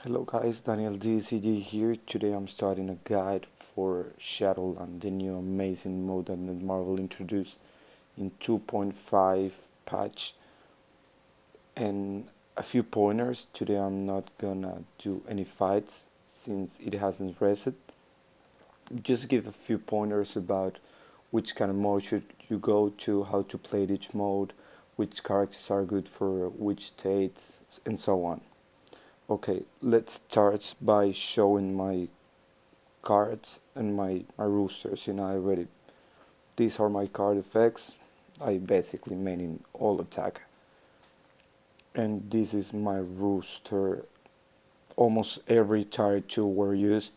Hello guys, Danieldecg here. Today I'm starting a guide for Shadowland, the new amazing mode that Marvel introduced in 2.5 patch, and a few pointers. Today I'm not gonna do any fights since it hasn't reset. Just give a few pointers about which kind of mode should you go to, how to play each mode, which characters are good for which states, and so on. Okay, let's start by showing my cards and my roosters. I already, these are my card effects. I basically made in all attack. And this is my rooster. Almost every tier 2 were used.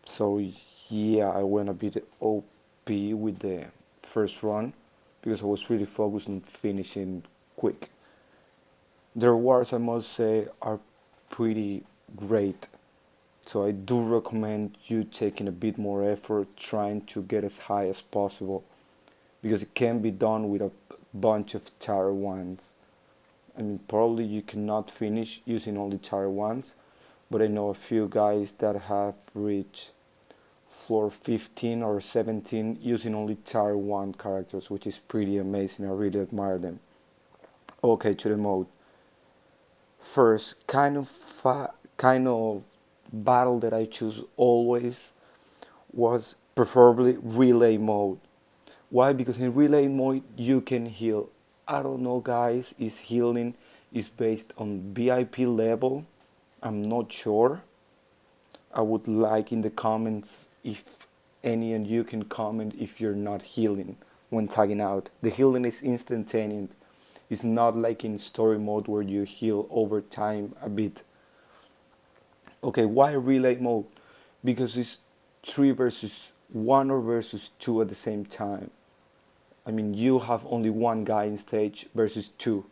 So yeah, I went a bit OP with the first run because I was really focused on finishing quick. The rewards, I must say, are pretty great. So I do recommend you taking a bit more effort trying to get as high as possible because it can be done with a bunch of tier 1s. I mean, probably you cannot finish using only tier 1s, but I know a few guys that have reached floor 15 or 17 using only tier 1 characters, which is pretty amazing. I really admire them. Okay, to the mode. First, kind of battle that I choose always was preferably relay mode. Why? Because in relay mode you can heal. I don't know, guys, is healing is based on VIP level? I'm not sure. I would like in the comments if any of you can comment if you're not healing when tagging out. The healing is instantaneous. It's not like in story mode where you heal over time a bit. Okay, why relay mode? Because it's 3 versus 1 or versus 2 at the same time. I mean, you have only one guy in stage versus 2.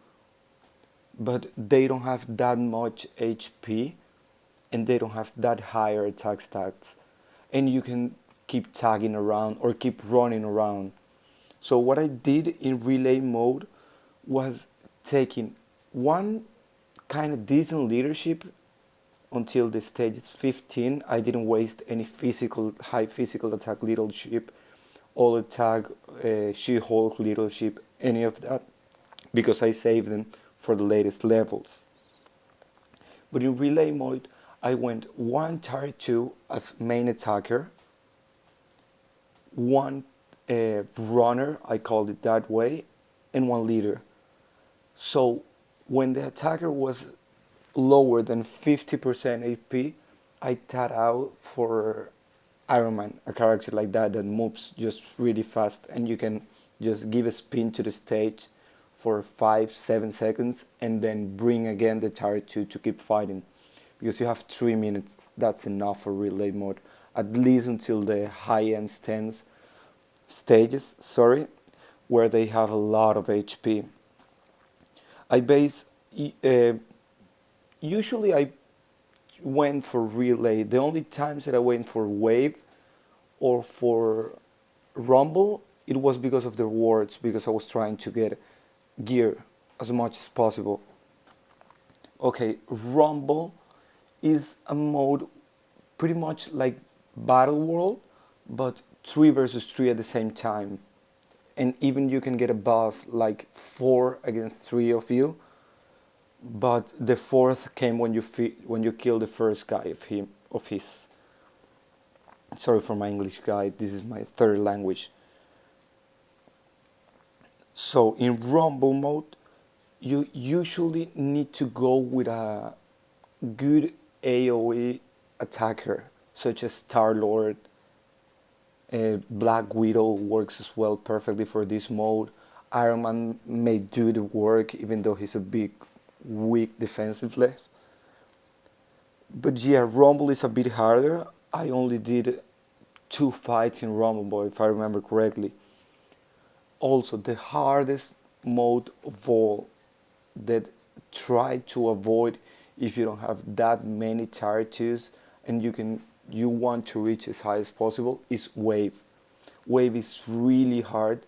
But they don't have that much HP and they don't have that higher attack stats. And you can keep tagging around or keep running around. So what I did in relay mode was taking one kind of decent leadership until the stage is 15. I didn't waste any high physical attack leadership, all attack, She-Hulk leadership, any of that, because I saved them for the latest levels. But in relay mode, I went one tier 2 as main attacker, one runner, I called it that way, and one leader. So when the attacker was lower than 50% AP, I tat out for Iron Man, a character like that moves just really fast and you can just give a spin to the stage for 5-7 seconds and then bring again the tier 2 to keep fighting. Because you have 3 minutes, that's enough for relay mode, at least until the high-end stages, where they have a lot of HP. Usually I went for relay. The only times that I went for wave or for rumble, it was because of the rewards, because I was trying to get gear as much as possible. Okay, rumble is a mode pretty much like battle world, but 3 versus 3 at the same time. And even you can get a boss like 4 against 3 of you, but the 4th came when you kill the first guy of his. Sorry for my English, guy. This is my third language. So in rumble mode, you usually need to go with a good AoE attacker, such as Star-Lord. Black Widow works as well perfectly for this mode. Iron Man may do the work even though he's a big weak defensively. But yeah, Rumble is a bit harder. I only did 2 fights in Rumble, if I remember correctly. Also, the hardest mode of all that try to avoid if you don't have that many tier 2s and you want to reach as high as possible is wave. Wave is really hard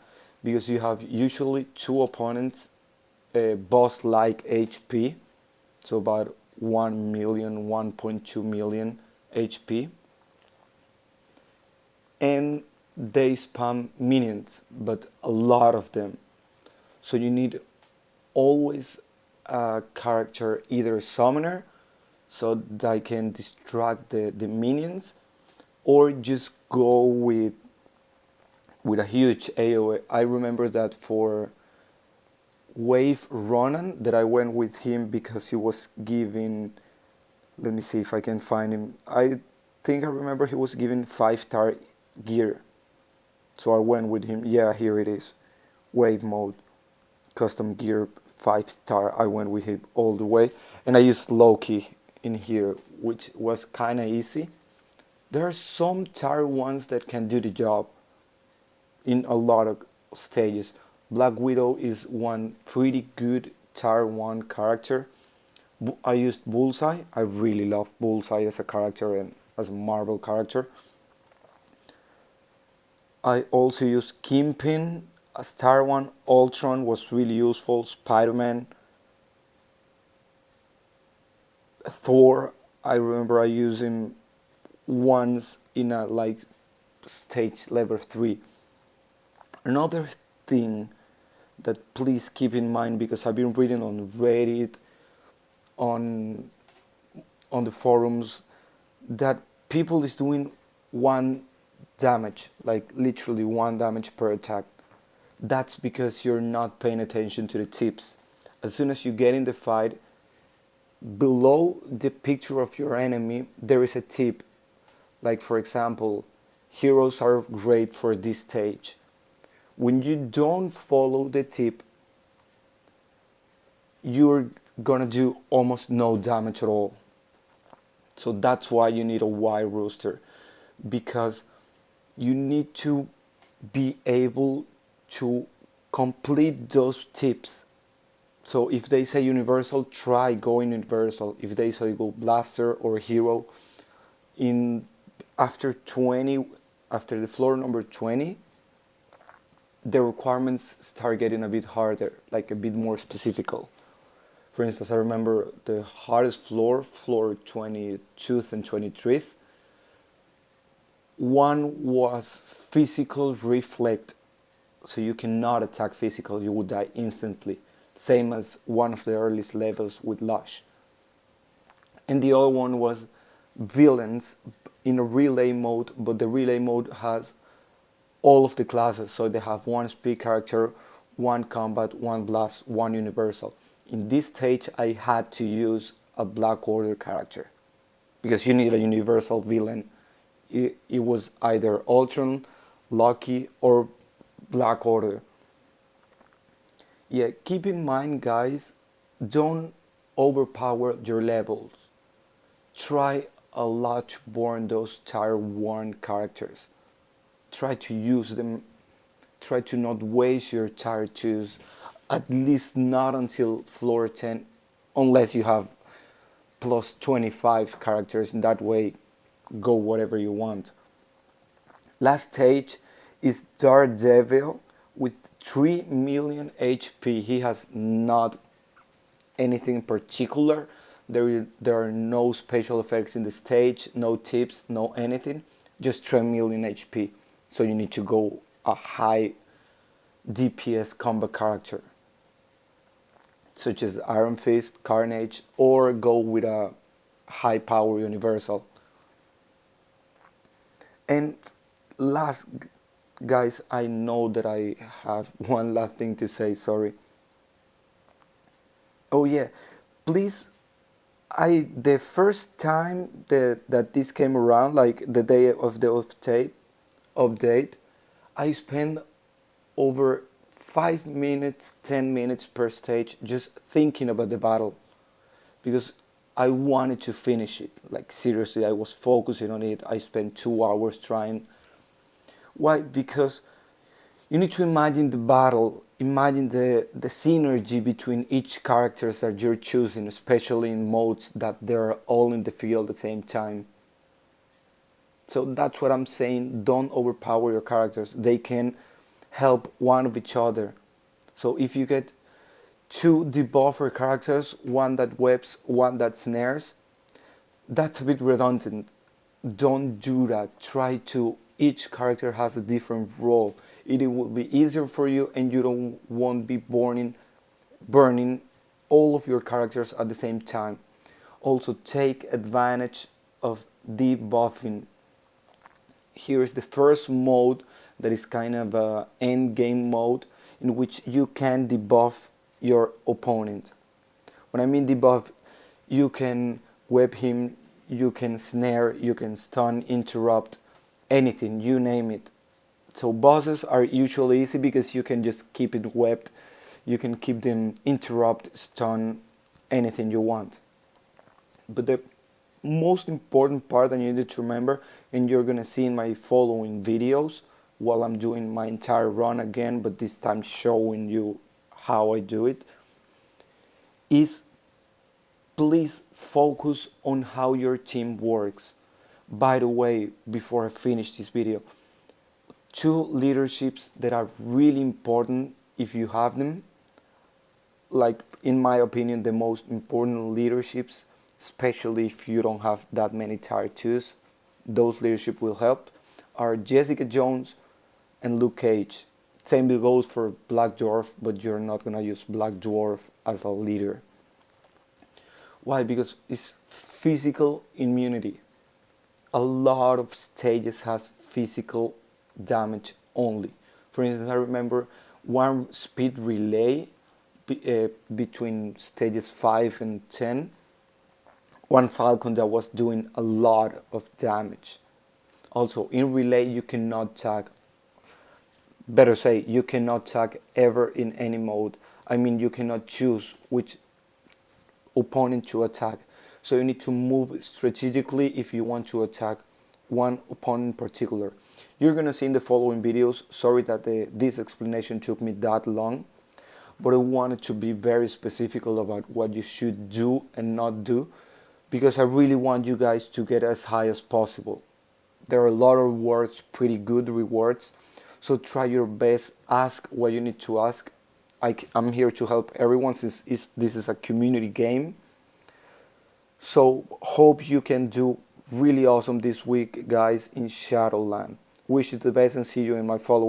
because you have usually 2 opponents boss like HP, so about 1 million, 1.2 million HP, and they spam minions, but a lot of them. So you need always a character, either a summoner, so that I can distract the minions, or just go with a huge AoE. I remember that for Wave Ronan that I went with him because he was giving, let me see if I can find him. I think I remember he was giving 5-star gear. So I went with him. Yeah, here it is. Wave mode, custom gear, 5-star. I went with him all the way. And I used Loki in here, which was kind of easy. There are some tier ones that can do the job in a lot of stages. Black Widow is one pretty good tier 1 character. I used Bullseye. I really love Bullseye as a character and as a Marvel character. I also used Kingpin as tier 1. Ultron was really useful. Spider-Man. Thor, I remember I used him once in a like stage level 3. Another thing that please keep in mind, because I've been reading on Reddit, on the forums, that people is doing 1 damage, like literally 1 damage per attack. That's because you're not paying attention to the tips. As soon as you get in the fight, below the picture of your enemy there is a tip. Like for example, heroes are great for this stage. When you don't follow the tip, you're gonna do almost no damage at all. So that's why you need a wide roster, because you need to be able to complete those tips. So if they say universal, try going universal. If they say go blaster or hero, after the floor number 20, the requirements start getting a bit harder, like a bit more specific. For instance, I remember the hardest floor 22th and 23rd, one was physical reflect, so you cannot attack physical, you would die instantly, same as one of the earliest levels with Lush. And the other one was villains in a relay mode, but the relay mode has all of the classes, so they have 1 speed character, 1 combat, 1 blast, 1 universal. In this stage I had to use a Black Order character, because you need a universal villain. It was either Ultron, Loki, or Black Order. Yeah, keep in mind guys, don't overpower your levels. Try a lot to burn those tier 1 characters. Try to use them, try to not waste your tier 2s, at least not until floor 10, unless you have plus 25 characters, in that way go whatever you want. Last stage is Daredevil with 3 million HP. He has not anything particular. There are no special effects in the stage, no tips, no anything, just 3 million HP. So you need to go a high DPS combat character, such as Iron Fist, Carnage, or go with a high power universal. And last, guys, I know that I have one last thing to say, sorry. Oh yeah, please, the first time that this came around, like the day of the update, I spent over 5 minutes, 10 minutes per stage just thinking about the battle, because I wanted to finish it. Like seriously, I was focusing on it. I spent 2 hours trying. Why? Because you need to imagine the battle, imagine the synergy between each characters that you're choosing, especially in modes that they're all in the field at the same time. So that's what I'm saying, don't overpower your characters. They can help one of each other. So if you get two debuffer characters, one that webs, one that snares. That's a bit redundant. Don't do that. Try to, each character has a different role. It will be easier for you and you don't won't be burning all of your characters at the same time. Also take advantage of debuffing. Here's the first mode that is kind of a end game mode in which you can debuff your opponent. When I mean debuff, you can web him, you can snare, you can stun, interrupt, anything, you name it. So bosses are usually easy because you can just keep it webbed, you can keep them interrupt, stun, anything you want. But the most important part that you need to remember, and you're gonna see in my following videos while I'm doing my entire run again, but this time showing you how I do it, is please focus on how your team works. By the way, before I finish this video, two leaderships that are really important if you have them, like in my opinion the most important leaderships, especially if you don't have that many tier 2s, those leadership will help, are Jessica Jones and Luke Cage. Same goes for Black Dwarf, but you're not gonna use Black Dwarf as a leader. Why? Because it's physical immunity. A lot of stages has physical damage only. For instance, I remember one speed relay between stages 5 and 10, one Falcon that was doing a lot of damage. Also, in relay you cannot tag, better say, you cannot tag ever in any mode. I mean, you cannot choose which opponent to attack. So you need to move strategically if you want to attack one opponent in particular. You're gonna see in the following videos, sorry that this explanation took me that long, but I wanted to be very specific about what you should do and not do, because I really want you guys to get as high as possible. There are a lot of rewards, pretty good rewards, so try your best, ask what you need to ask. I'm here to help everyone since this is a community game. So hope you can do really awesome this week, guys, in Shadowland. Wish you the best and see you in my following